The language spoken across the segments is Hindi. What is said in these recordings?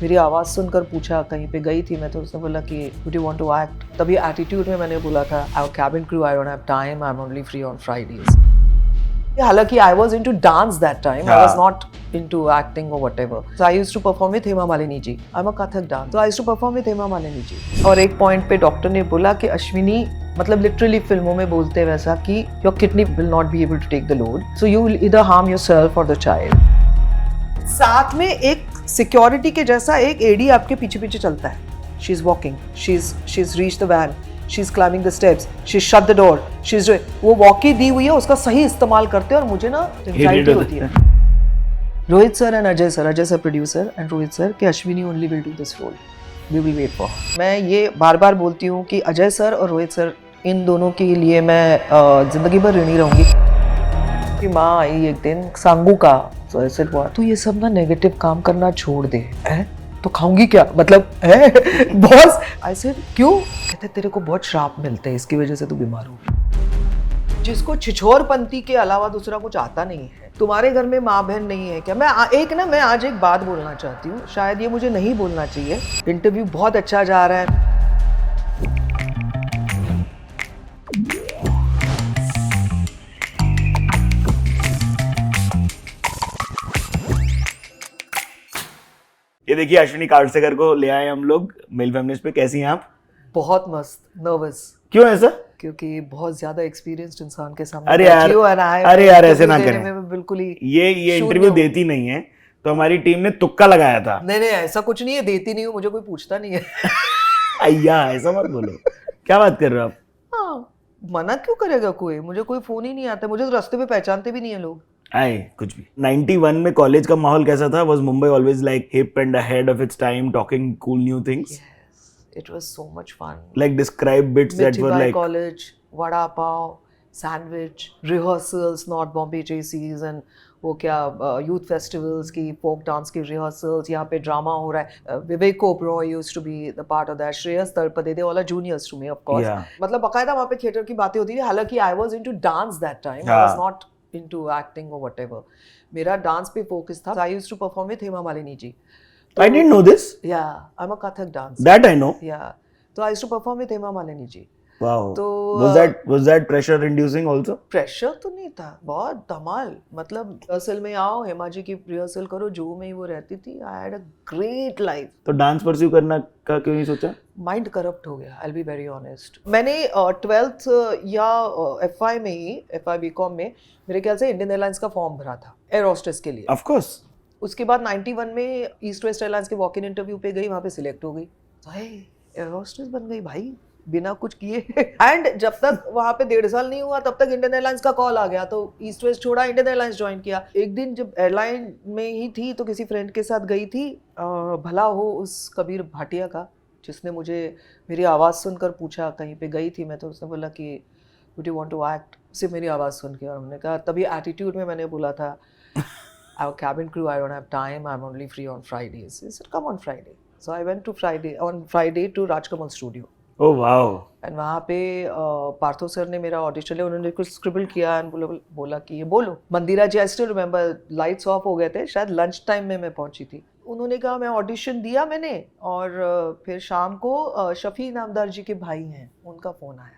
मेरी आवाज़ सुनकर पूछा, कहीं पे गई थी मैं, तो उसने बोला कि would you want to act? तभी एटीट्यूड में मैंने बोला था, our cabin crew, I don't have time, I'm only free on Fridays. हालांकि I was into dance that time, I was not into acting or whatever. So I used to perform with Hema Malini ji. I'm a Kathak dancer. So I used to perform with Hema Malini ji. और एक पॉइंट पे डॉक्टर ने बोला कि अश्विनी, मतलब लिटरली फिल्मों में बोलते हैं वैसा कि your kidney will not be able to take the load. So you will either harm yourself or the child. साथ में एक सिक्योरिटी के जैसा एक एडी आपके पीछे पीछे चलता है. She is walking. She's reached the van. She's climbing the steps. She's shut the door. She's doing. वो वॉकी दी हुई है, उसका सही इस्तेमाल करते हैं और मुझे ना एंजाइटी होती है. Rohit sir and Ajay sir producer and Rohit sir कि Ashwini only will do this role. We will wait for. मैं ये बार बार बोलती हूँ कि अजय सर और रोहित सर, इन दोनों के लिए मैं जिंदगी भर ऋणी रहूंगी. कि माँ आई एक दिन सांगू का, so I said what? तो ये सब ना नेगेटिव काम करना छोड़ दे. तो खाऊंगी क्या, मतलब है बॉस. आई सेड क्यों? कहते तेरे को बहुत श्राप मिलते हैं, इसकी वजह से तू बीमार होगी. जिसको छिछोरपंती के अलावा दूसरा कुछ आता नहीं है. तुम्हारे घर में माँ बहन नहीं है क्या? मैं आज एक बात बोलना चाहती हूँ, शायद ये मुझे नहीं बोलना चाहिए. इंटरव्यू बहुत अच्छा जा रहा है. ये देखिए अश्विनी काटसेकर को ले आए हम लोग मेल फेमिनिस्ट पे. कैसी हैं आप? बहुत मस्त. नर्वस. क्यों ऐसा? क्योंकि बहुत ज्यादा एक्सपीरियंस्ड इंसान के सामने. अरे यार ऐसे ना करें. बिल्कुल ही ये इंटरव्यू देती नहीं है, तो हमारी टीम ने तुक्का लगाया था. नहीं ऐसा कुछ नहीं है, देती नहीं हूँ, मुझे कोई पूछता नहीं है. अय्या ऐसा मत बोलो. क्या बात कर रहे हो आप? हाँ, मना क्यों करेगा कोई? मुझे कोई फोन ही नहीं आता. मुझे तो रास्ते पे पहचानते भी नहीं है लोग. आए कुछ भी. 91 में कॉलेज का माहौल कैसा था? Was Mumbai always like hip and ahead of its time, talking cool new things? Yes, it was so much fun. Like describe bits that were like college, vada pav, sandwich, rehearsals, North Bombay JCs and वो क्या youth festivals की folk dance की rehearsals. यहाँ पे drama हो रहा है. Vivek Oberoi used to be the part of that. Shreyas Talpade, they all are juniors to me, of course. Yeah. मतलब बकायदा वहाँ पे थिएटर की बातें होती थी. हालांकि I was into dance that time. I was not into acting or whatever. मेरा डांस पे फोकस था. I used to perform with Hema Malini ji. I didn't know this. Yeah, I'm a Kathak dancer. That I know. Yeah. So I used to perform with Hema Malini ji. Wow. तो was that pressure inducing also? Pressure तो नहीं था, बहुत धमाल. मतलब रिहर्सल में आओ, हेमा जी की रिहर्सल करो, जो में ही वो रहती थी. I had a great life. तो डांस परस्यू करना का क्यों नहीं सोचा? माइंड करप्ट हो गया. आई बी वेरी ऑनेस्ट. मैंने 12th या FI में ही, FI BCom में मेरे ख्याल से इंडियन एयरलाइंस का फॉर्म भरा था एयर होस्टेस के लिए. Of course. उसके बाद 91 में ईस्ट वेस्ट एयरलाइंस के वॉक इन इंटरव्यू पे गई, वहाँ पे सिलेक्ट हो गई. तो एयर होस्टेस बन गई भाई, बिना कुछ किए. एंड जब तक वहाँ पे 1.5 साल नहीं हुआ, तब तक इंडियन एयरलाइंस का कॉल आ गया. तो ईस्ट वेस्ट छोड़ा, इंडियन एयरलाइंस ज्वाइन किया. एक दिन जब एयरलाइन में ही थी तो किसी फ्रेंड के साथ गई थी. भला हो उस कबीर भाटिया का, जिसने मुझे मेरी आवाज़ सुनकर पूछा, कहीं पे गई थी मैं, तो उसने बोला कि would you want to act? सिर्फ मेरी आवाज़ सुन के. और हमने कहा, तभी एटीट्यूड में मैंने बोला था, our cabin crew, I don't have time, I'm only free on Fridays. He said, come on Friday. So I went to on Friday to Rajkamal studio. Oh wow. And वहाँ पे पार्थो सर ने मेरा ऑडिशन लिया. उन्होंने कुछ स्क्रिबल किया एंड बोला कि ये बोलो. Mandira ji, I still remember, lights off हो गए थे, शायद लंच टाइम में मैं पहुंची थी. उन्होंने कहा, मैं ऑडिशन दिया मैंने, और फिर शाम को शफी इनामदार जी के भाई हैं, उनका फ़ोन आया.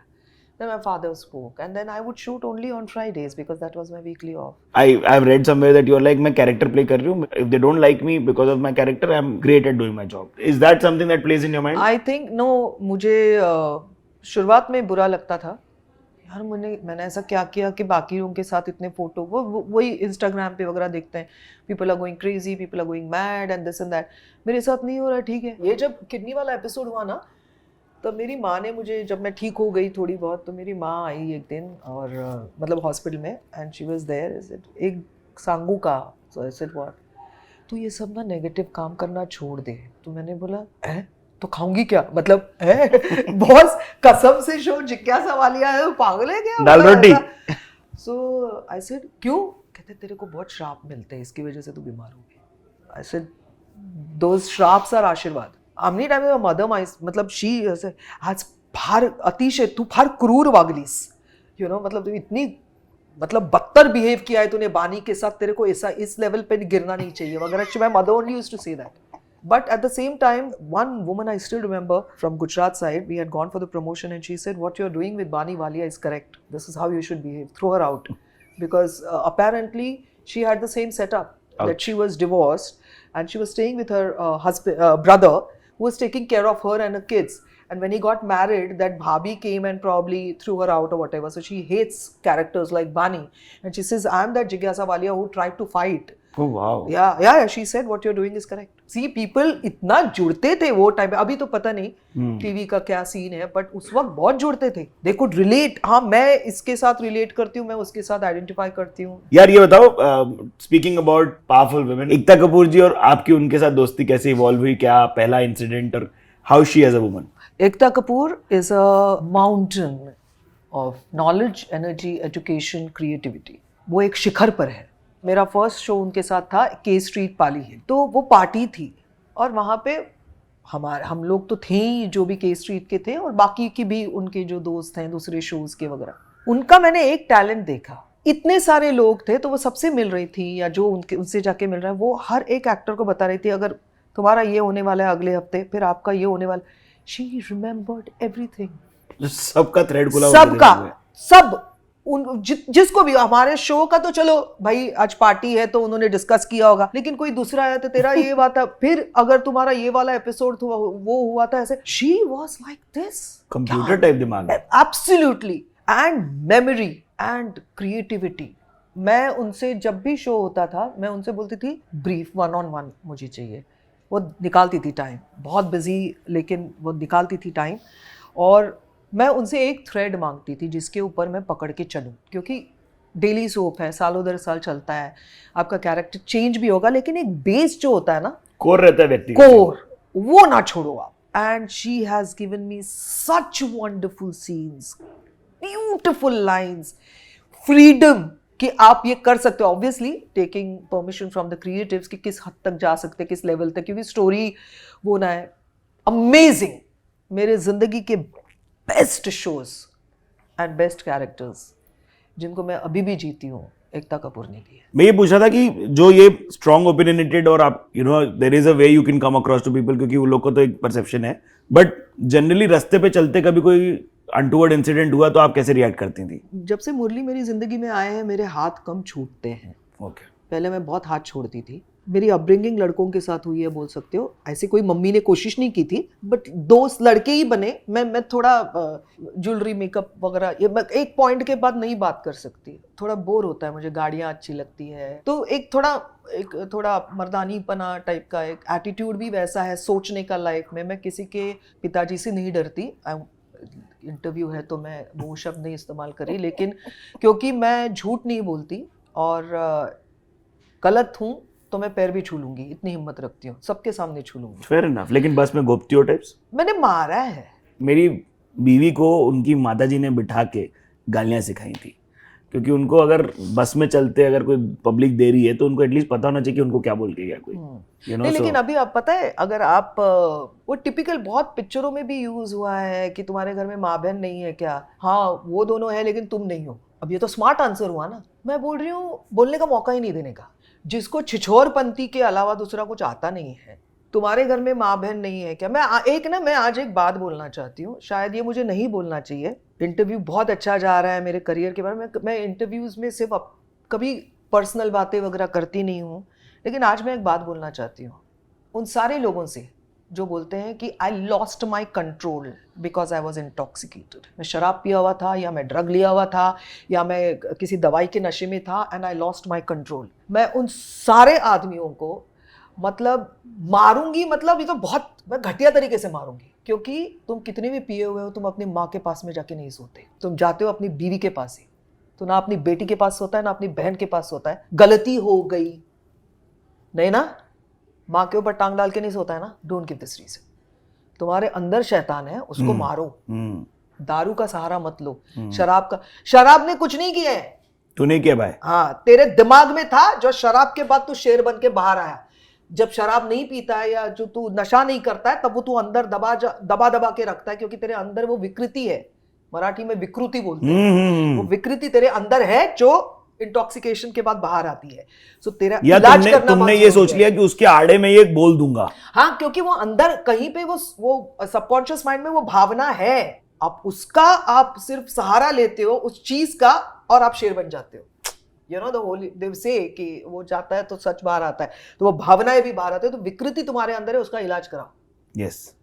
Then my father spoke, and then I would shoot only on Fridays because that was my weekly off. I've read somewhere that you're like, मैं character play कर रही हूँ. If they don't like me because of my character, I'm great at doing my job. Is that something that plays in your mind? I think no. मुझे शुरुआत में बुरा लगता था. यार मैंने ऐसा क्या किया कि बाकी लोगों के साथ इतने फोटो, वही इंस्टाग्राम पे वगैरह देखते हैं. People are going crazy, people are going mad and this and that. मेरे साथ नहीं हो रहा. ठीक है. ये जब किडनी वाला एपिसोड हुआ ना, तो मेरी माँ ने मुझे, जब मैं ठीक हो गई थोड़ी बहुत, तो मेरी माँ आई एक दिन, और मतलब हॉस्पिटल में, एंड शी वाज देयर. एक सांगू का. सो आई सेड व्हाट? तो ये सब ना नेगेटिव काम करना छोड़ दे. तो मैंने बोला, तो खाऊंगी क्या, मतलब है बॉस कसम से शो जिज्ञासा वाली आया, पागल है क्या, दाल रोटी. सो आई सेड क्यों? कहते तेरे को बहुत श्राप मिलते हैं, इसकी वजह से तू बीमार हो गई. आई सेड दोज श्राप्स आर आशीर्वाद. आमनी टाइम मदर माइस, मतलब शी आज फार अतिशय, तू फार क्रूर वागलीस, यू नो, मतलब तू इतनी, मतलब बदतर बिहेव किया है तूने बानी के साथ, तेरे को ऐसा इस लेवल पे गिरना नहीं चाहिए वगैरह. My mother only used to say that. But at the same time, one woman I still remember from Gujarat side, we had gone for the promotion and she said, what you're doing with Bani Walia is correct. This is how you should behave. Throw her out. Because apparently she had the same setup. That she was divorced and she was staying with her brother who was taking care of her and her kids. And when he got married, that Bhabhi came and probably threw her out or whatever. So she hates characters like Bani. And she says, I'm that Jigyasa Walia who tried to fight. Oh wow. Yeah. She said what you're doing is correct. See, people इतना जुड़ते थे वो टाइम पे. अभी तो पता नहीं टीवी का क्या सीन है, बट उस वक्त बहुत जुड़ते थे. They could relate. हाँ, मैं इसके साथ रिलेट करती हूँ, मैं उसके साथ आइडेंटिफाई करती हूँ. यार ये बताओ, speaking about powerful women, Ekta Kapoor जी और आपकी उनके साथ दोस्ती कैसे इवॉल्व हुई, क्या पहला इंसिडेंट, और how she as a woman? Ekta Kapoor is a mountain of knowledge, energy, education, creativity. वो एक शिखर पर है. मेरा फर्स्ट शो उनके साथ था के स्ट्रीट पाली हिल. तो वो पार्टी थी और वहाँ पे हम लोग तो थे ही जो भी के स्ट्रीट के थे, और बाकी की भी उनके जो दोस्त हैं दूसरे शोज के वगैरह. उनका मैंने एक टैलेंट देखा. इतने सारे लोग थे तो वो सबसे मिल रही थी, या जो उनसे जाके मिल रहा है वो हर एक एक्टर को बता रही थी, अगर तुम्हारा ये होने वाला है अगले हफ्ते, फिर आपका ये होने वाला. She remembered everything. सबका थ्रेड खुला, सब जिसको भी. हमारे शो का तो चलो भाई आज पार्टी है तो उन्होंने डिस्कस किया होगा, लेकिन कोई दूसरा है तो तेरा ये हुआ था, फिर अगर तुम्हारा ये वाला एपिसोड वो हुआ था ऐसे. She was like this, computer type दिमाग. Absolutely. And memory and creativity. मैं उनसे जब भी शो होता था मैं उनसे बोलती थी ब्रीफ 1-on-1 मुझे चाहिए. वो निकालती थी टाइम, बहुत बिजी, लेकिन वो निकालती थी टाइम. और मैं उनसे एक थ्रेड मांगती थी जिसके ऊपर मैं पकड़ के चलूं, क्योंकि डेली सोप है, सालों दर साल चलता है, आपका कैरेक्टर चेंज भी होगा, लेकिन एक बेस जो होता है ना, कोर रहता है व्यक्ति, कोर, वो ना छोड़ो आप. And she has given me such wonderful scenes, beautiful lines, freedom कि आप ये कर सकते हो. Obviously taking permission from the creatives कि किस हद तक जा सकते, किस लेवल तक, क्योंकि स्टोरी वो ना है. अमेजिंग. मेरे जिंदगी के best shows and best characters जिनको मैं अभी भी जीती हूँ, एकता कपूर ने की है. मैं ये पूछा था कि जो ये स्ट्रॉन्ग ओपिनियनेटेड और आप there is a way you can come across to people, क्योंकि उन लोग को तो एक परसेप्शन है, बट जनरली रास्ते पे चलते कभी कोई अनटूवर्ड इंसिडेंट हुआ तो आप कैसे रिएक्ट करती थी? जब से मुरली मेरी जिंदगी में आए हैं मेरे हाथ कम छूटते हैं. ओके. पहले मैं बहुत हाथ छोड़ती थी. मेरी अपब्रिंगिंग लड़कों के साथ हुई है बोल सकते हो. ऐसी कोई मम्मी ने कोशिश नहीं की थी, बट दोस्त लड़के ही बने. मैं थोड़ा ज्वेलरी मेकअप वगैरह ये एक पॉइंट के बाद नहीं बात कर सकती, थोड़ा बोर होता है मुझे. गाड़ियाँ अच्छी लगती है तो एक थोड़ा मर्दानीपना टाइप का एक एटीट्यूड भी वैसा है सोचने का लाइफ में. मैं किसी के पिताजी से नहीं डरती. इंटरव्यू है तो मैं वो शब्द नहीं इस्तेमाल करी, लेकिन क्योंकि मैं झूठ नहीं बोलती और गलत हूँ तो मैं पैर भी छू लूंगी, इतनी हिम्मत रखती हूँ, सबके सामने छू लूंगी. Fair enough. लेकिन बस में गोपती हो टाइप्स? मैंने मारा है. मेरी बीवी को उनकी माताजी ने बिठा के गालियाँ सिखाई थी, क्योंकि उनको अगर बस में चलते अगर कोई पब्लिक दे रही है तो उनको एटलीस्ट पता होना चाहिए कि उनको क्या बोल के गया कोई. नहीं, लेकिन अभी आप पता है, अगर आप वो टिपिकल बहुत पिक्चरों में भी यूज हुआ है कि तुम्हारे घर में माँ बहन नहीं है क्या? हाँ, वो दोनों है लेकिन तुम नहीं हो. अब ये तो स्मार्ट आंसर हुआ ना. मैं बोल रही हूँ बोलने का मौका ही नहीं देने का. जिसको छिछोरपंथी के अलावा दूसरा कुछ आता नहीं है, तुम्हारे घर में माँ बहन नहीं है क्या? मैं आज एक बात बोलना चाहती हूँ, शायद ये मुझे नहीं बोलना चाहिए. इंटरव्यू बहुत अच्छा जा रहा है मेरे करियर के बारे में. मैं इंटरव्यूज में सिर्फ कभी पर्सनल बातें वगैरह करती नहीं हूँ, लेकिन आज मैं एक बात बोलना चाहती हूँ उन सारे लोगों से जो बोलते हैं कि I lost my control because I was intoxicated. मैं शराब पिया हुआ था, या मैं ड्रग लिया हुआ था, या मैं किसी दवाई के नशे में था, and I lost my control. मैं उन सारे आदमियों को मतलब मारूंगी, मतलब ये तो बहुत मैं घटिया तरीके से मारूंगी, क्योंकि तुम कितने भी पिए हुए हो तुम अपनी माँ के पास में जाके नहीं सोते. तुम जाते हो अपनी बीवी के पास ही, तो ना अपनी बेटी के पास सोता है ना अपनी बहन के पास सोता है. गलती हो गई नहीं ना, माँ के ऊपर टांग डाल के नहीं सोता है ना. Don't give this reason. तुम्हारे अंदर शैतान है, उसको मारो. दारू का सहारा मत लो. शराब ने कुछ नहीं किया है. तूने किया भाई. हाँ, तेरे दिमाग में था. जो शराब के बाद तू शेर बन के बाहर आया. जब शराब नहीं पीता है या जो तू नशा नहीं करता है तब वो तू अंदर दबा के रखता है, क्योंकि तेरे अंदर वो विकृति है. मराठी में विकृति बोलते हैं. वो विकृति तेरे अंदर है जो इंटॉक्सिकेशन के बाद बाहर आती है. सो तेरा या इलाज करना तुमने बहुत ये जरूरी सोच है. लिया कि उसके आड़े में ये बोल दूंगा. हाँ, क्योंकि वो अंदर कहीं पे वो सबकॉन्शियस माइंड में वो भावना है, आप उसका आप सिर्फ सहारा लेते हो उस चीज का और आप शेर बन जाते हो. यू नो द होली दे से कि वो जाता है तो सच बाहर आता है, तो वो भावनाएं भी बाहर आती है. तो विकृति तुम्हारे अंदर है, उसका इलाज कराओ. यस.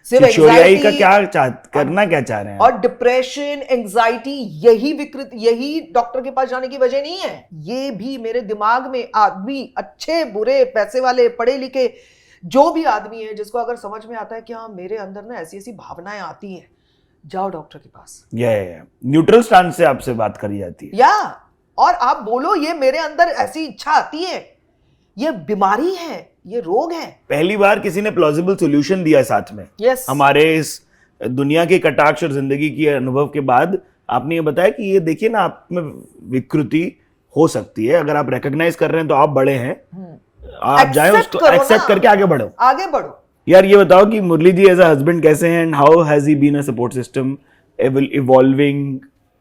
सिर्फ किशोरियाई का एंजाइटी करना क्या चाह रहे हैं और डिप्रेशन, एंजाइटी, यही विकृति, यही डॉक्टर के पास जाने की वजह नहीं है. ये भी मेरे दिमाग में आदमी, अच्छे बुरे, पैसे वाले, पढ़े लिखे, जो भी आदमी है जिसको अगर समझ में आता है कि हाँ मेरे अंदर ना ऐसी ऐसी भावनाएं आती हैं, जाओ डॉक्टर के पास. न्यूट्रल स्टैंड से आपसे बात करी जाती है. या और आप बोलो ये मेरे अंदर ऐसी इच्छा आती है, ये बीमारी है, ये रोग है. पहली बार किसी ने प्लॉजिबल सॉल्यूशन दिया साथ में. Yes. हमारे इस दुनिया के कटाक्ष और जिंदगी के अनुभव के बाद आपने ये बताया कि ये देखिए ना, आप में विकृति हो सकती है, अगर आप रिकॉग्नाइज कर रहे हैं तो आप बड़े हैं. आप जाएं, उसको एक्सेप्ट करके आगे बढ़ो. आगे बढ़ो. यार ये बताओ कि मुरली जी एज अ हस्बैंड कैसे हैं, and how has he been a support system evolving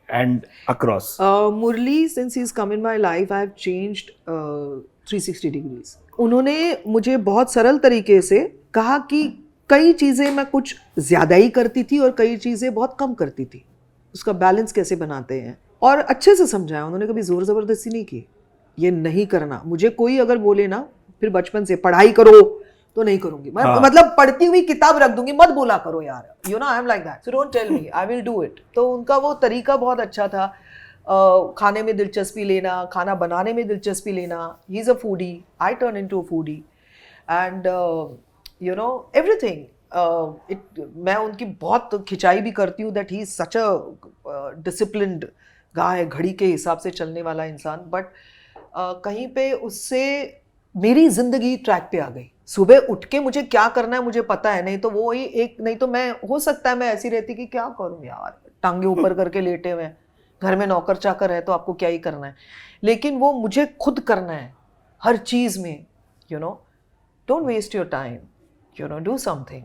and across? Murli, since he's come in my life, I have changed 360 degrees. उन्होंने मुझे बहुत सरल तरीके से कहा कि कई चीज़ें मैं कुछ ज़्यादा ही करती थी और कई चीज़ें बहुत कम करती थी, उसका बैलेंस कैसे बनाते हैं, और अच्छे से समझाया. उन्होंने कभी ज़ोर ज़बरदस्ती नहीं की. ये नहीं करना, मुझे कोई अगर बोले ना, फिर बचपन से पढ़ाई करो तो नहीं करूंगी मैं. मतलब पढ़ती हुई किताब रख दूंगी, मत बोला करो यार. You know I am like that, so don't tell me, I will do it. तो उनका वो तरीका बहुत अच्छा था. खाने में दिलचस्पी लेना, खाना बनाने में दिलचस्पी लेना. He is a foodie, I turn into a foodie, and you know everything. मैं उनकी बहुत खिंचाई भी करती हूँ that he is such a disciplined guy, घड़ी के हिसाब से चलने वाला इंसान. बट कहीं पे उससे मेरी जिंदगी ट्रैक पे आ गई. सुबह उठ के मुझे क्या करना है मुझे पता है, नहीं तो वो ही एक, नहीं तो मैं, हो सकता है मैं ऐसी रहती कि क्या करूं यार, टांगे ऊपर करके लेटे हुए, घर में नौकर चाकर है तो आपको क्या ही करना है. लेकिन वो मुझे खुद करना है हर चीज में. You know don't waste your time, you know do something.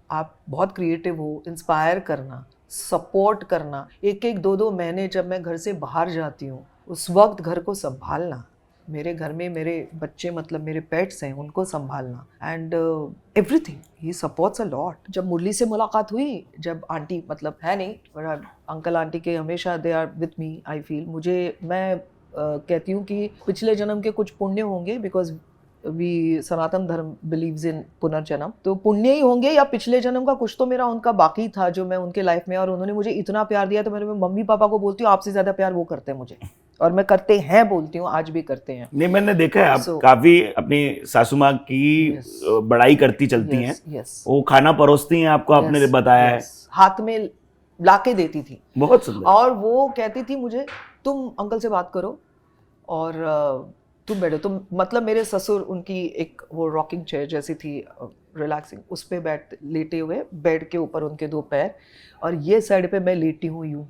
आप बहुत क्रिएटिव हो, इंस्पायर करना, सपोर्ट करना. एक एक दो दो महीने जब मैं घर से बाहर जाती हूँ, उस वक्त घर को संभालना, मेरे घर में मेरे बच्चे, मतलब मेरे पेट्स हैं, उनको संभालना, and everything. He supports a lot. जब मुरली से मुलाकात हुई, जब आंटी, मतलब है नहीं बट अंकल आंटी के हमेशा they are with me, I feel. मैं कहती हूँ कि पिछले जन्म के कुछ पुण्य होंगे, बिकॉज वी सनातन धर्म बिलीव्स इन पुनर्जन्म, तो पुण्य ही होंगे, या पिछले जन्म का कुछ तो मेरा उनका बाकी था जो मैं उनके लाइफ में, और उन्होंने मुझे इतना प्यार दिया. तो मैं मम्मी पापा को बोलती हूँ आपसे ज्यादा प्यार वो करते हैं मुझे, और मैं करते हैं बोलती हूँ, आज भी करते हैं. नहीं, मैंने देखा है आप काफी अपनी सासू माँ की बड़ाई करती चलती हैं. वो खाना परोसती हैं आपको, आपने बताया है, हाथ में लाके देती थी. बहुत सुंदर. और वो कहती थी मुझे, तुम अंकल से बात करो और तुम बैठो. तुम, मतलब मेरे ससुर, उनकी एक वो रॉकिंग चेयर जैसी थी, रिलैक्सिंग, उस पे लेटे हुए, बेड के ऊपर उनके दो पैर, और ये साइड पे मैं लेटी हूँ यूं,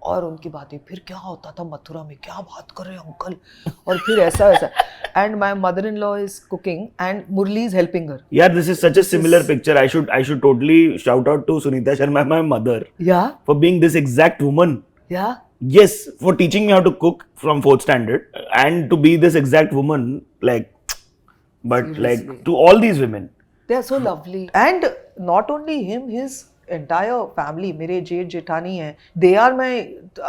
और उनकी बातें. फिर क्या होता था मथुरा में, क्या बात कर रहे हैं अंकल, और फिर ऐसा वैसा. And my mother in law is cooking and Murli is helping her. यार this is such a similar picture. I should totally shout out to Sunita Sharma, my mother, for being this exact woman. Yes, for teaching me how to cook from 4th standard, and to be this exact woman, like, but seriously, like to all these women, they are so lovely. And not only him, his entire family, मेरे जेठ जेठानी हैं, they are my,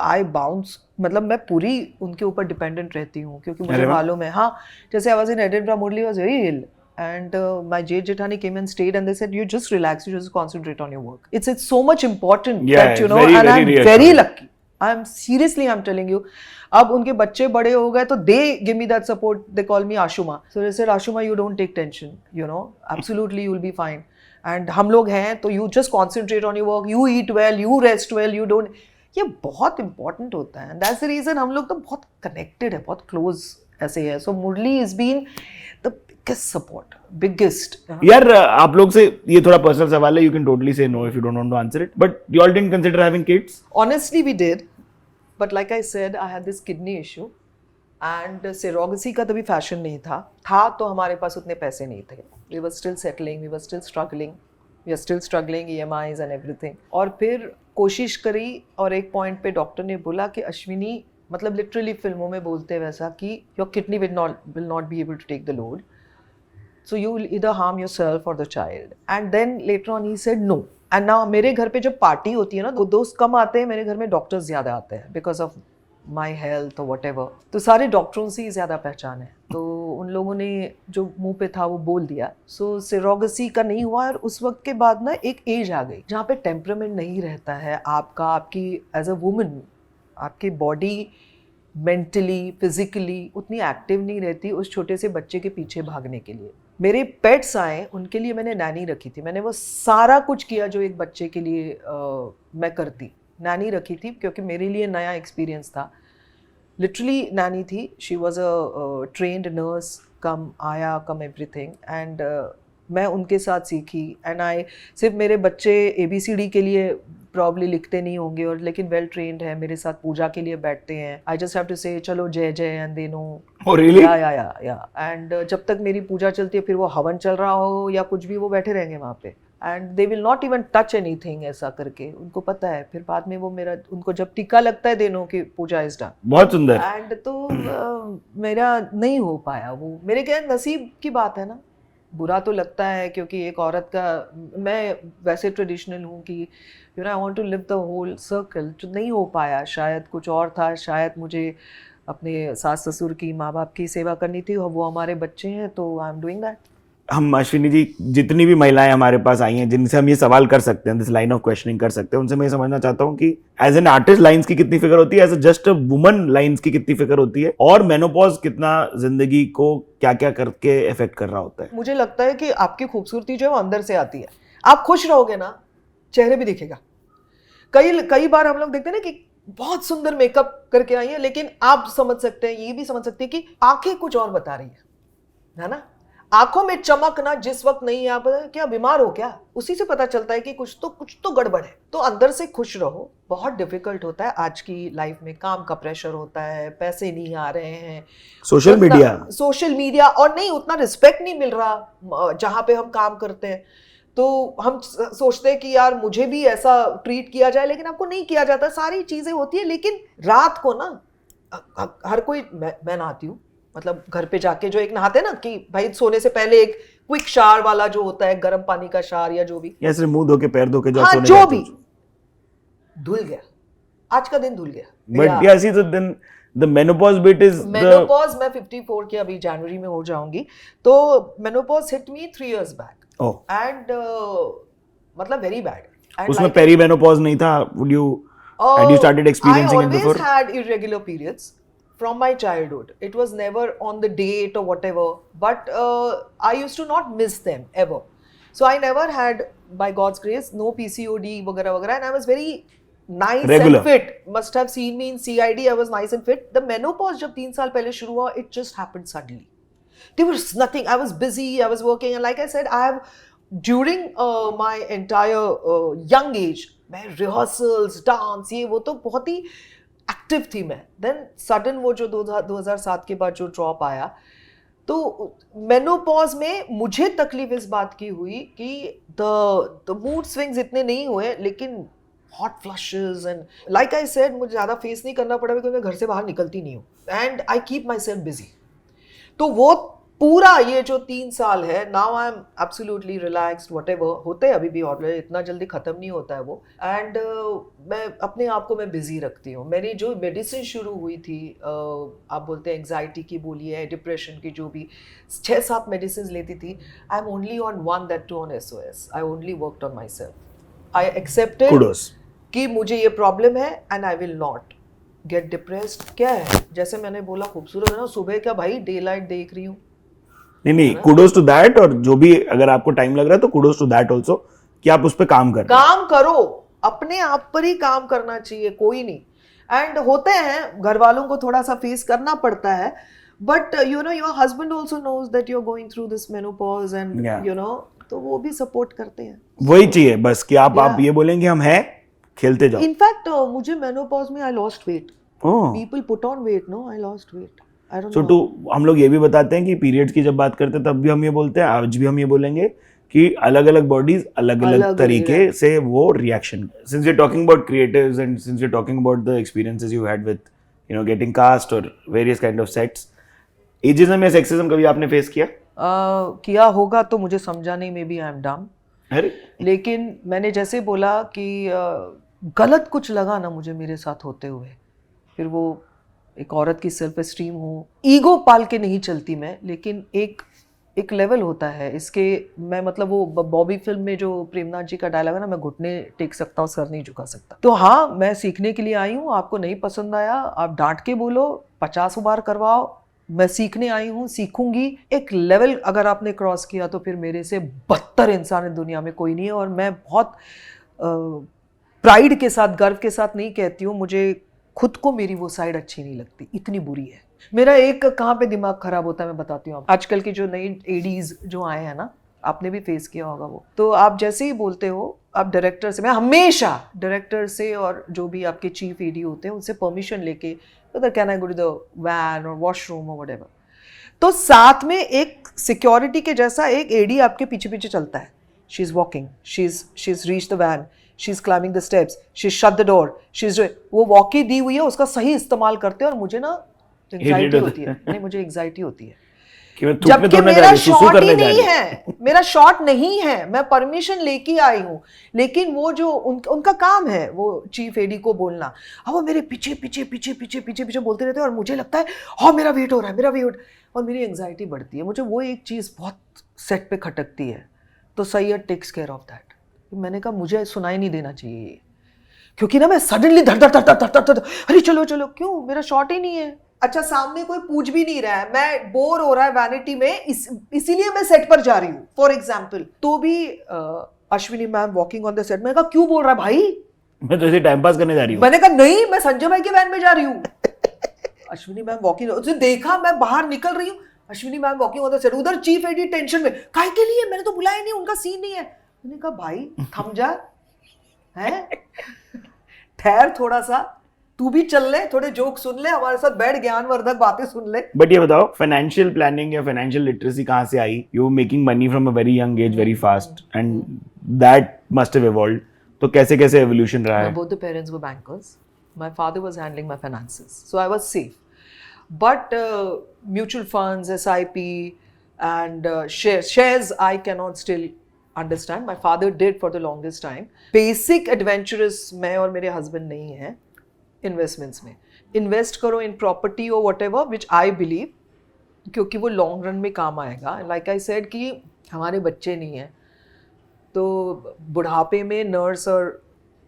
I bounce, मतलब मैं पूरी उनके ऊपर डिपेंडेंट रहती हूँ, क्योंकि मुझे मालूम है. हाँ, जैसे I was in Edinburgh, Murli was very ill, and my जेठ जेठानी came and stayed, and they said, you just relax, you just concentrate on your work. It's so much important, yeah, that you know, very, and I'm very lucky. I'm telling you. अब उनके बच्चे बड़े हो गए, तो they give me that support. They call me Ashuma. So they said, Ashuma, you don't take tension. You know, absolutely, you will be fine. And हम लोग हैं, तो you just concentrate on your work. You eat well, you rest well. You don't. ये बहुत important होता है. And that's the reason हम लोग तो बहुत connected है, बहुत close ऐसे है. So Murli has been the biggest support, biggest. यार आप लोग से ये थोड़ा पर्सनल सवाल है. You can totally say no if you don't want to answer it. But you all didn't consider having kids? Honestly, we did. But like I said, I had this kidney issue. And surrogacy का तभी फैशन नहीं था तो हमारे पास उतने पैसे नहीं थे. We were still settling, we were still struggling. We are still struggling, EMIs and everything. और फिर कोशिश करी, और एक पॉइंट पे डॉक्टर ने बोला कि अश्विनी, मतलब लिटरली फिल्मों में बोलते हैं वैसा कि your kidney will not be able to take the load, so you will either harm yourself और the child. And then later on he said no. And now मेरे घर पे जब पार्टी होती है ना, तो दोस्त कम आते हैं, मेरे घर में डॉक्टर्स ज़्यादा आते हैं बिकॉज ऑफ माई हेल्थ और वट एवर। तो सारे डॉक्टरों से ही ज़्यादा पहचान है, तो उन लोगों ने जो मुंह पे था वो बोल दिया। सो सिरोगेसी का नहीं हुआ। और उस वक्त के बाद ना एक एज आ गई जहाँ पे टेम्परामेंट नहीं रहता है आपका, आपकी एज अ वुमन आपकी बॉडी मेंटली फिजिकली उतनी एक्टिव नहीं रहती उस छोटे से बच्चे के पीछे भागने के लिए। मेरे पेट्स आए, उनके लिए मैंने नैनी रखी थी। मैंने वो सारा कुछ किया जो एक बच्चे के लिए मैं करती। नैनी रखी थी क्योंकि मेरे लिए नया एक्सपीरियंस था। लिटरली नैनी थी, she was a trained nurse cum ayah cum everything. And मैं उनके साथ सीखी। एंड आई सिर्फ मेरे बच्चे ABCD के लिए प्रॉब्ली लिखते नहीं होंगे और लेकिन वेल ट्रेन्ड है, मेरे साथ पूजा के लिए बैठते हैं। आई जस्ट हैव टू से चलो जय जय and they know. Oh, really? या एंड जब तक मेरी पूजा चलती है, फिर वो हवन चल रहा हो या कुछ भी, वो बैठे रहेंगे वहाँ पे। And they will not even touch anything ऐसा करके, उनको पता है। फिर बाद में वो मेरा, उनको जब टीका लगता है दे नो कि पूजा इज डन। बहुत सुंदर। एंड तो मेरा नहीं हो पाया वो। मेरे क्या नसीब की बात है ना। बुरा तो लगता है क्योंकि एक औरत का, मैं वैसे ट्रेडिशनल हूँ कि you know I want to live the whole circle, जो नहीं हो पाया। शायद कुछ और था, शायद मुझे अपने सास ससुर की, माँ बाप की सेवा करनी थी और वो हमारे बच्चे हैं, तो आई एम डूइंग दैट। हम अश्विनी जी, जितनी भी महिलाएं हमारे पास आई हैं जिनसे हम ये सवाल कर सकते हैं, दिस लाइन ऑफ क्वेश्चनिंग कर सकते हैं, उनसे मैं ये समझना चाहता हूँ कि एज एन आर्टिस्ट लाइंस की कितनी फिक्र होती है, as just a woman lines की कितनी फिक्र होती है, और मेनोपॉज कितना जिंदगी को क्या क्या करके इफेक्ट कर रहा होता है। मुझे लगता है कि आपकी खूबसूरती जो है वो अंदर से आती है। आप खुश रहोगे ना, चेहरे भी दिखेगा। कई बार हम लोग देखते हैं ना कि बहुत सुंदर मेकअप करके आई है, लेकिन आप समझ सकते हैं, ये भी समझ सकते हैं कि आंखें कुछ और बता रही है ना। आंखों में चमक ना जिस वक्त नहीं है, आप क्या बीमार हो क्या, उसी से पता चलता है कि कुछ तो गड़बड़ है। तो अंदर से खुश रहो। बहुत डिफिकल्ट होता है आज की लाइफ में, काम का प्रेशर होता है, पैसे नहीं आ रहे हैं, सोशल मीडिया और नहीं उतना रिस्पेक्ट नहीं मिल रहा जहां पे हम काम करते हैं। तो हम सोचते हैं कि यार मुझे भी ऐसा ट्रीट किया जाए, लेकिन आपको नहीं किया जाता। सारी चीजें होती है, लेकिन रात को ना हर कोई, मैं नहाती हूँ, मतलब घर पे जाके जो एक नहाते हैं ना कि भाई सोने से पहले एक क्विक शावर वाला जो होता है, गर्म पानी का शावर या जो भी, या सिर्फ मुंह धो के पैर धो के जो, हाँ, सोने जो भी धुल गया, आज का दिन धुल गया। बट या सी, तो then the menopause bit is menopause, मैं 54 की अभी जनवरी में हो जाऊंगी, तो मेनोपॉज हिट मी 3 years बैक। एंड मतलब वेरी बैड। उसमें पेरी मेनोपॉज नहीं था? Would you had you started experiencing it before? I always had irregular periods from my childhood. It was never on the date or whatever, but I used to not miss them ever. So I never had, by God's grace, no PCOD वगैरह वगैरह, and I was very nice Regular. and fit. Must have seen me in CID. I was nice and fit. The menopause जब 3 साल पहले शुरू हुआ, it just happened suddenly. There was nothing. I was busy. I was working, and like I said, I have during my entire young age, मैं rehearsals, dance, ये वो तो बहुत ही एक्टिव थी मैं। देन सडन वो जो 2007 के बाद जो ड्रॉप आया, तो मेनोपॉज में मुझे तकलीफ इस बात की हुई कि द मूड स्विंग्स इतने नहीं हुए, लेकिन hot flushes and like I said, मुझे ज़्यादा फेस नहीं करना पड़ा क्योंकि मैं घर से बाहर निकलती नहीं हूँ, and I keep my self busy. तो वो पूरा ये जो 3 साल है, now I am absolutely relaxed, whatever होते हैं अभी भी, और इतना जल्दी ख़त्म नहीं होता है वो। एंड मैं अपने आप को मैं बिजी रखती हूँ। मेरी जो मेडिसिन शुरू हुई थी, आप बोलते हैं एंग्जाइटी की बोलिए, डिप्रेशन की, जो भी 6-7 मेडिसिन लेती थी, I am only on one, that too on SOS। I only worked on myself. I accepted कि मुझे ये प्रॉब्लम है, and I will not get depressed. क्या है, जैसे मैंने बोला, खूबसूरत है ना, सुबह क्या भाई डे लाइट देख रही हूँ। नहीं, कुडोस टू दैट। और जो भी अगर आपको टाइम लग रहा है तो कुडोस टू दैट ऑल्सो कि आप उस पर काम करो, अपने आप पर ही काम करना चाहिए, कोई नहीं। एंड होते हैं घर वालों को थोड़ा सा फेस करना पड़ता है, but you know your husband also knows that you are going through this menopause, and you know, तो वो भी सपोर्ट करते हैं। वही चाहिए बस कि आप ये बोलेंगे हम हैं, खेलते जाओ। इनफैक्ट मुझे मेनोपॉज में I lost weight. People put on weight, no, I lost weight. हम लोग ये भी बताते हैं कि पीरियड्स की जब बात करते हैं तब भी हम ये बोलते हैं, आज भी हम ये बोलेंगे कि अलग अलग बॉडीज अलग अलग तरीके से वो reaction. Since you talking about creatives and since you talking about the experiences you had with you know, getting cast or various kind of sets. Ageism या sexism कभी आपने face किया? किया होगा तो मुझे समझा नहीं, may B I am dumb. अरे लेकिन मैंने जैसे बोला कि गलत कुछ लगा ना मुझे मेरे साथ होते हुए, फिर वो एक औरत की सेल्फ एस्टीम हो, ईगो पाल के नहीं चलती मैं, लेकिन एक लेवल होता है इसके. मैं मतलब वो बॉबी फिल्म में जो प्रेमनाथ जी का डायलॉग है ना, मैं घुटने टेक सकता हूँ, सर नहीं झुका सकता. तो हाँ, मैं सीखने के लिए आई हूँ. आपको नहीं पसंद आया, आप डांट के बोलो, 50 बार करवाओ, मैं सीखने आई हूँ, सीखूंगी. एक लेवल अगर आपने क्रॉस किया तो फिर मेरे से बदतर इंसान इस दुनिया में कोई नहीं है. और मैं बहुत प्राइड के साथ, गर्व के साथ नहीं कहती हूँ, मुझे खुद को मेरी वो साइड अच्छी नहीं लगती, इतनी बुरी है. मेरा एक कहाँ पे दिमाग खराब होता है मैं बताती हूँ. आजकल की जो नई एडीज जो आए हैं ना, आपने भी फेस किया होगा वो. तो आप जैसे ही बोलते हो, आप डायरेक्टर से, मैं हमेशा डायरेक्टर से और जो भी आपके चीफ एडी होते हैं उनसे परमिशन लेके, whether can I go to the van or washroom or whatever. तो साथ में एक सिक्योरिटी के जैसा एक एडी आपके पीछे पीछे चलता है. She is walking, she is reach the van, she is climbing the steps, she is shut the door, she is, वो वॉकी दी हुई है, उसका सही इस्तेमाल करते हैं. और मुझे ना एंग्जाइटी होती है. नहीं, मुझे एंग्जाइटी होती है जबकि मेरा शॉट ही नहीं है, मेरा शॉट नहीं है, मैं परमिशन लेके आई हूँ. लेकिन वो जो उनका काम है वो चीफ एडी को बोलना, अब वो मेरे पीछे पीछे पीछे पीछे पीछे पीछे बोलते रहते हैं. और मुझे लगता है हाँ मेरा वेट हो रहा है, मेरा वेट, और मेरी एंग्जाइटी बढ़ती है. मुझे वो एक चीज़ बहुत सेट पे खटकती है. तो Syed takes care of that. मैंने कहा मुझे सुनाई नहीं देना चाहिए, क्योंकि ना मैं सडनली धड़ धड़ धड़ धड़ धड़ धड़, अरे चलो चलो, क्यों, मेरा शॉट ही नहीं है. अच्छा, सामने कोई पूछ भी नहीं रहा है, मैं बोर हो रहा है वैनिटी में, इसीलिए मैं सेट पर जा रही हूँ फॉर एग्जाम्पल. तो भी Ashwini ma'am walking on the set, मैंने कहा क्यों बोल रहा है भाई, मैं तो ऐसे टाइम पास करने जा रही हूँ. मैंने कहा नहीं, मैं संजय भाई के वैन में जा रही हूँ. अश्विनी मैम वॉकिंग, उसने देखा मैं बाहर निकल रही हूँ, Ashwini ma'am walking on the set, उधर चीफ एडी टेंशन में, काहे के लिए, मैंने तो बुलाया नहीं, उनका सीन नहीं है. मैंने कहा भाई थम जा, है ठहर थोड़ा सा, तू भी चल ले, थोड़े जोक सुन ले, हमारे साथ बैठ ज्ञानवर्धक बातें सुन ले. बट ये बताओ, फाइनेंशियल प्लानिंग या फाइनेंशियल लिटरेसी कहाँ से आई? You making money from a very young age, very fast, and that must have evolved. तो कैसे कैसे एवोल्यूशन रहा है? Both the parents were bankers. My father was handling my finances, so I was safe. But mutual funds, SIP, and shares, I cannot still understand. My father did for the longest time. Basic adventurous मैं और मेरे husband नहीं हैं इन्वेस्टमेंट्स में. इन्वेस्ट करो इन प्रॉपर्टी और what ever which I believe, क्योंकि वो लॉन्ग रन में काम आएगा. लाइक आई सेड कि हमारे बच्चे नहीं हैं, तो बुढ़ापे में नर्स और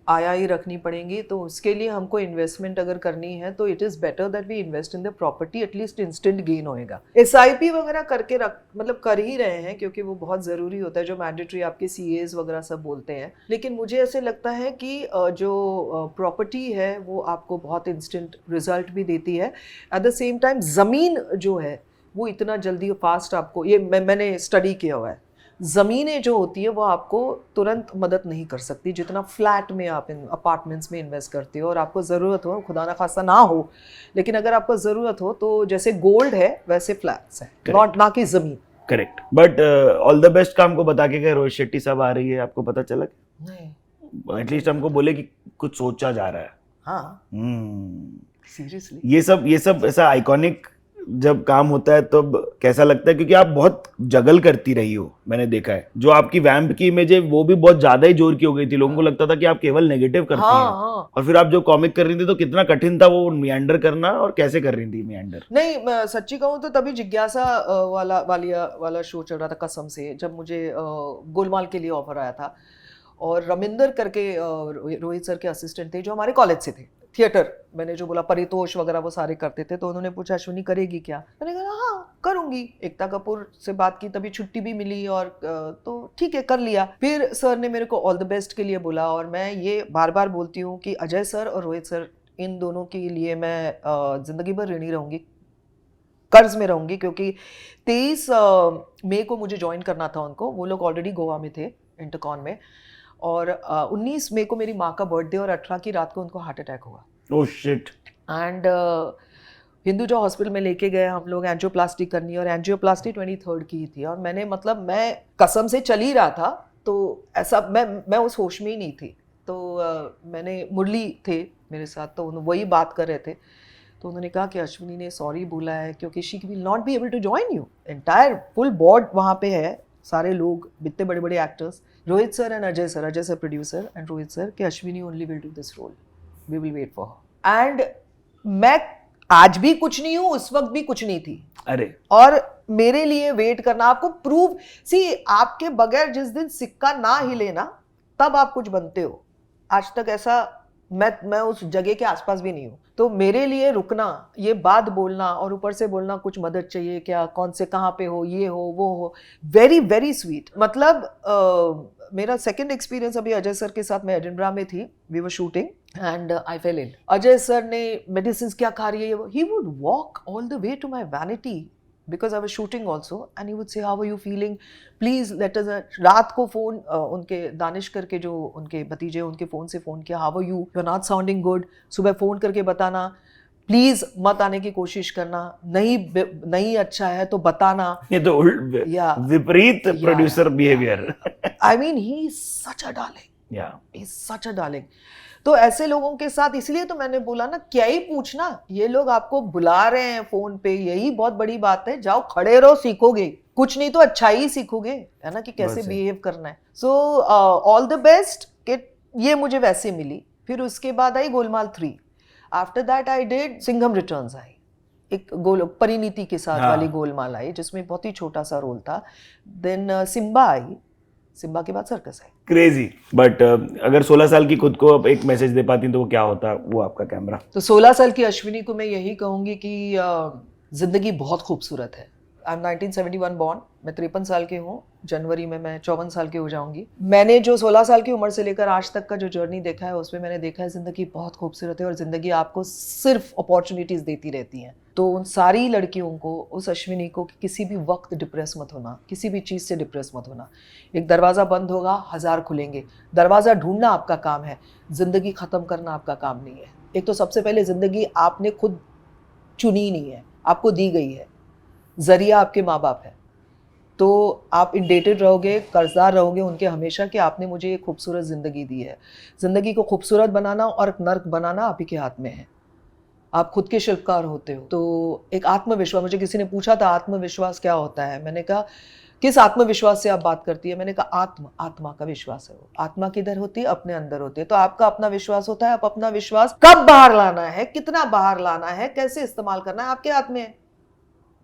आया ही रखनी पड़ेंगी. तो उसके लिए हमको इन्वेस्टमेंट अगर करनी है तो it is better that we invest in the property, at least instant gain होएगा. SIP वगैरह करके मतलब कर ही रहे हैं, क्योंकि वो बहुत ज़रूरी होता है, जो मैंडेटरी आपके CAs वगैरह सब बोलते हैं. लेकिन मुझे ऐसे लगता है कि जो प्रॉपर्टी है वो आपको बहुत इंस्टेंट रिजल्ट भी देती है. एट द सेम टाइम ज़मीन जो है वो इतना जल्दी फास्ट आपको, ये मैंने स्टडी किया हुआ है, ज़मीनें जो होती है वो आपको तुरंत मदद नहीं कर सकती जितना फ्लैट में आप इन अपार्टमेंट्स में इन्वेस्ट करते हो. और आपको ज़रूरत हो, खुदा ना खासा ना हो, लेकिन अगर आपको ज़रूरत हो तो जैसे गोल्ड है वैसे फ्लैट्स हैं, नॉट ना कि ज़मीन. Correct. But all the best काम को बता के गए रोहित शेट्टी साहब आ रही है, आपको पता चला? नहीं, एटलीस्ट हमको बोले कि कुछ सोचा जा रहा है. हाँ सीरियसली. ये सब ऐसा आइकॉनिक जब काम होता है तब कैसा लगता है? क्योंकि आप बहुत जगल करती रही हो, मैंने देखा है. जो आपकी वैम्प की इमेज है वो भी बहुत ज्यादा ही जोर की हो गई थी. लोगों को लगता था कि आप केवल नेगेटिव करती हैं. और फिर आप जो कॉमिक कर रही थी तो कितना कठिन था वो मियांडर करना, और कैसे कर रही थी मियांडर? नहीं, मैं सच्ची कहूँ तो तभी जिज्ञासा वाला शो चल रहा था कसम से, जब मुझे गोलमाल के लिए ऑफर आया था. और रमिंदर करके रोहित सर के असिस्टेंट थे जो हमारे कॉलेज से थे. थिएटर, मैंने जो बोला परितोष वगैरह वो सारे करते थे. तो उन्होंने पूछा अश्विनी करेगी क्या? मैंने कहा हाँ करूँगी. एकता कपूर से बात की, तभी छुट्टी भी मिली, और तो ठीक है कर लिया. फिर सर ने मेरे को ऑल द बेस्ट के लिए बोला. और मैं ये बार बार बोलती हूँ कि अजय सर और रोहित सर, इन दोनों के लिए मैं ज़िंदगी भर ऋणी रहूँगी, कर्ज में रहूँगी. क्योंकि 23 मई को मुझे ज्वाइन करना था उनको. वो लोग ऑलरेडी गोवा में थे इंटरकॉन में. और 19 मई को मेरी माँ का बर्थडे, और 18 की रात को उनको हार्ट अटैक हुआ. Oh shit. And Hinduja hospital में लेके गए हम लोग, एंजियोप्लास्टी करनी, और एंजियोप्लास्टी 23rd की ही थी. और मैंने मतलब मैं कसम से चल ही रहा था, तो ऐसा मैं उस होश में ही नहीं थी. तो मैंने, मुरली थे मेरे साथ, तो वही बात कर रहे थे. तो उन्होंने कहा कि अश्विनी ने सॉरी बोला है क्योंकि she will not be able to join you. Entire full board वहाँ पे है, सारे लोग, इतने बड़े बड़े actors, Rohit sir and Ajay sir producer and Rohit sir, कि Ashwini only will do this role, we will wait for her. And मैं आज भी कुछ नहीं हूँ, उस वक्त भी कुछ नहीं थी। अरे और मेरे लिए वेट करना, आपको प्रूव, सी आपके बगैर जिस दिन सिक्का ना हिले ना तब आप कुछ बनते हो। आज तक ऐसा मैं उस जगह के आसपास भी नहीं हूँ। तो मेरे लिए रुकना, ये बात बोलना और ऊपर से बोलना कुछ मदद चाहिए क्या, कौन से कहाँ पे हो, ये हो वो हो, वेरी वेरी स्वीट। मतलब मेरा सेकंड एक्सपीरियंस अभी अजय सर के साथ, मैं एडिनबरा में थी, we were shooting and I fell in. Ajay sir ने मेडिसिन क्या खा रही है, he would walk all the way to my vanity because I was shooting also and he would say how are you feeling, please let us रात को फोन उनके दानिश करके जो उनके भतीजे, उनके फोन से फोन किया, how are you are not sounding good, सुबह फोन करके बताना, प्लीज मत आने की कोशिश करना, नहीं अच्छा है तो बताना। ये तो विपरीत producer behaviour. I mean he is such a darling, yeah he is such a darling। तो ऐसे लोगों के साथ, इसलिए तो मैंने बोला ना, क्या ही पूछना, ये लोग आपको बुला रहे हैं फोन पे, यही बहुत बड़ी बात है। जाओ खड़े रहो, सीखोगे कुछ नहीं तो अच्छा ही सीखोगे, है ना, कि कैसे बिहेव करना है। So all the best. कि ये मुझे वैसे मिली। फिर उसके बाद I Golmaal 3। After that I did Singham returns I, एक परिणीति के साथ वाली गोलमाल आई जिसमें बहुत ही छोटा सा रोल था। देन सिम्बा आई, सिम्बा के बाद सर्कस है। क्रेजी। बट अगर 16 साल की खुद को एक मैसेज दे पाती तो वो क्या होता, वो आपका कैमरा? तो 16 साल की अश्विनी को मैं यही कहूंगी कि जिंदगी बहुत खूबसूरत है। आई एम 1971 बॉर्न, मैं 53 साल की हूँ, जनवरी में मैं 54 साल की हो जाऊंगी। मैंने जो 16 साल की उम्र से लेकर आज तक का जो जर्नी देखा है, उसमें मैंने देखा है जिंदगी बहुत खूबसूरत है और जिंदगी आपको सिर्फ अपॉर्चुनिटीज देती रहती हैं। तो उन सारी लड़कियों को, उस अश्विनी को, कि किसी भी वक्त डिप्रेस मत होना, किसी भी चीज़ से डिप्रेस मत होना। एक दरवाज़ा बंद होगा, 1000 खुलेंगे। दरवाज़ा ढूंढना आपका काम है, जिंदगी ख़त्म करना आपका काम नहीं है। एक तो सबसे पहले ज़िंदगी आपने खुद चुनी नहीं है, आपको दी गई है, जरिया आपके माँ बाप है। तो आप इंडेटेड रहोगे, कर्जदार रहोगे उनके हमेशा, कि आपने मुझे एक खूबसूरत ज़िंदगी दी है। ज़िंदगी को खूबसूरत बनाना और नर्क बनाना आप ही के हाथ में है। आप खुद के शिल्पकार होते हो। तो एक आत्मविश्वास, मुझे किसी ने पूछा था आत्मविश्वास क्या होता है, मैंने कहा किस आत्मविश्वास से आप बात करती है, मैंने कहा आत्मा का विश्वास है। वो आत्मा किधर होती है? अपने अंदर होती है। तो आपका अपना विश्वास होता है। आप अपना विश्वास कब बाहर लाना है, कितना बाहर लाना है, कैसे इस्तेमाल करना है, आपके हाथ में है।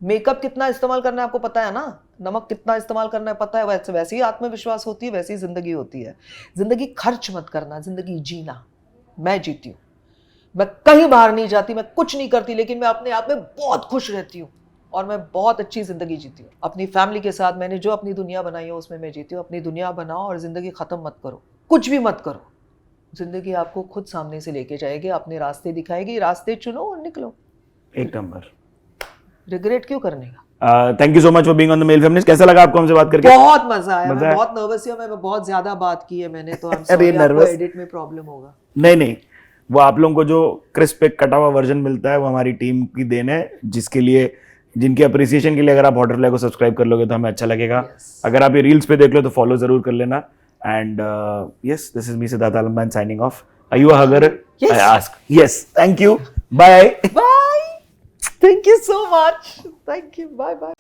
मेकअप कितना इस्तेमाल करना है आपको पता है ना, नमक कितना इस्तेमाल करना है पता है। वैसे ही आत्मविश्वास होती है, वैसी जिंदगी होती है। जिंदगी खर्च मत करना, जिंदगी जीना। मैं जीती हूँ, मैं कहीं बाहर नहीं जाती, मैं कुछ नहीं करती, लेकिन मैं अपने आप में बहुत खुश रहती हूँ और मैं बहुत अच्छी जिंदगी जीती हूँ। अपनी फैमिली के साथ मैंने जो अपनी दुनिया बनाई है उसमें मैं जीती हूँ। अपनी दुनिया बनाओ और जिंदगी खत्म मत करो, कुछ भी मत करो। जिंदगी आपको खुद सामने से लेके जाएगी, अपने रास्ते दिखाएगी, रास्ते चुनो और निकलो। एक नंबर। रिग्रेट क्यों करने का? Thank you so much for being on the male feminist. कैसा लगा आपको हमसे बात करके? बहुत मजा आया। मैं बहुत नर्वस हूँ, मैं बहुत ज्यादा बात की है मैंने, तो आपको एडिट में प्रॉब्लम होगा। नहीं, वो आप लोगों को जो क्रिस्प एक कटा हुआ वर्जन मिलता है वो हमारी टीम की देन है, जिनकी अप्रिसिएशन के लिए अगर आप हॉटरफ्लाई को सब्सक्राइब कर लोगे तो हमें अच्छा लगेगा। अगर आप ये रील्स पे देख लो तो फॉलो जरूर कर लेना। And yes, this is me Siddharth Alamban signing off. Are you a hugger? I ask. Yes, thank you, bye bye, thank you so much, thank you, bye bye.